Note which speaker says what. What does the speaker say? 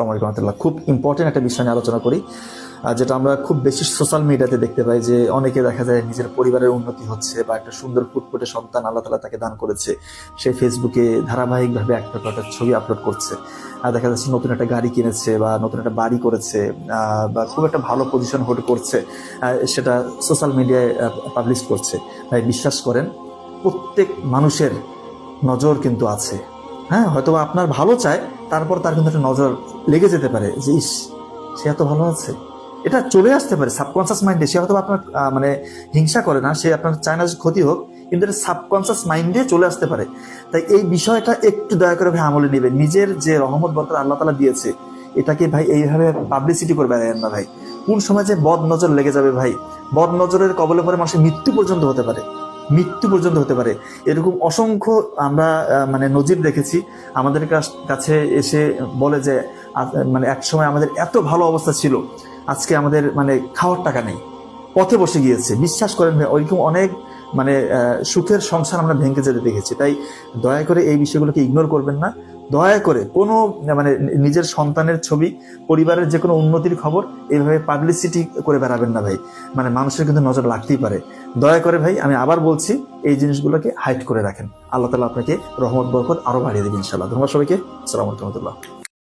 Speaker 1: আসসালামু আলাইকুম রহমতুল্লাহ। খুব ইম্পর্টেন্ট একটা বিষয় নিয়ে আলোচনা করি, যেটা আমরা খুব বেশি সোশ্যাল মিডিয়াতে দেখতে পাই, যে অনেকে দেখা যায় নিজের পরিবারের উন্নতি হচ্ছে বা একটা সুন্দর ফুটফুটে সন্তান আল্লাহ তাআলা তাকে দান করেছে, সে ফেসবুকে ধারাবাহিকভাবে একটা ছবি আপলোড করছে, আর দেখা যাচ্ছে নতুন একটা গাড়ি কিনেছে বা নতুন একটা বাড়ি করেছে, বা খুব একটা ভালো পজিশন হোল্ড করছে, সেটা সোশ্যাল মিডিয়ায় পাবলিশ করছে। ভাই বিশ্বাস করেন, প্রত্যেক মানুষের নজর কিন্তু আছে। হ্যাঁ, হয়তো আপনার ভালো চায়, তারপর তার কিন্তু একটা নজর লেগে যেতে পারে যে ইস, সে এত ভালো আছে। এটা চলে আসতে পারে সাবকনসিয়াস মাইন্ডে। সে হয়তো আপনার মানে হিংসা করে না, সে আপনার চায় না যে ক্ষতি হোক, কিন্তু এটা সাবকনসিয়াস মাইন্ডে চলে আসতে পারে। তাই এই বিষয়টা একটু দয়া করে ভাই আমলে নেবেন। নিজের যে রহমত বরকত আল্লাহ তাআলা দিয়েছে, এটাকে ভাই এইভাবে পাবলিসিটি করে বেড়ায়েন না ভাই। কোন সময় যে বদ নজর লেগে যাবে ভাই, বদ নজরের কবলে পরে মানুষের মৃত্যু পর্যন্ত হতে পারে, মৃত্যু পর্যন্ত হতে পারে। এরকম অসংখ্য আমরা মানে নজির দেখেছি। আমাদের কাছে এসে বলে যে মানে এক সময় আমাদের এত ভালো অবস্থা ছিল, আজকে আমাদের মানে খাওয়ার টাকা নেই, পথে বসে গিয়েছে। বিশ্বাস করেন ভাই, ওইরকম অনেক মানে সুখের সংসার আমরা ভেঙে যেতে দেখেছি। তাই দয়া করে এই বিষয়গুলোকে ইগনোর করবেন না। দয়া করে কোনো মানে নিজের সন্তানের ছবি, পরিবারের যে কোনো উন্নতির খবর এইভাবে পাবলিসিটি করে বেড়াবেন না ভাই। মানে মানুষের কিন্তু নজর লাগতেই পারে। দয়া করে ভাই, আমি আবার বলছি, এই জিনিসগুলোকে হাইড করে রাখেন। আল্লাহ তাআলা আপনাকে রহমত বরকত আরো বাড়িয়ে দেবেন ইনশাআল্লাহ। ধন্যবাদ সবাইকে। আসসালামু আলাইকুম রহমতুল্লাহ।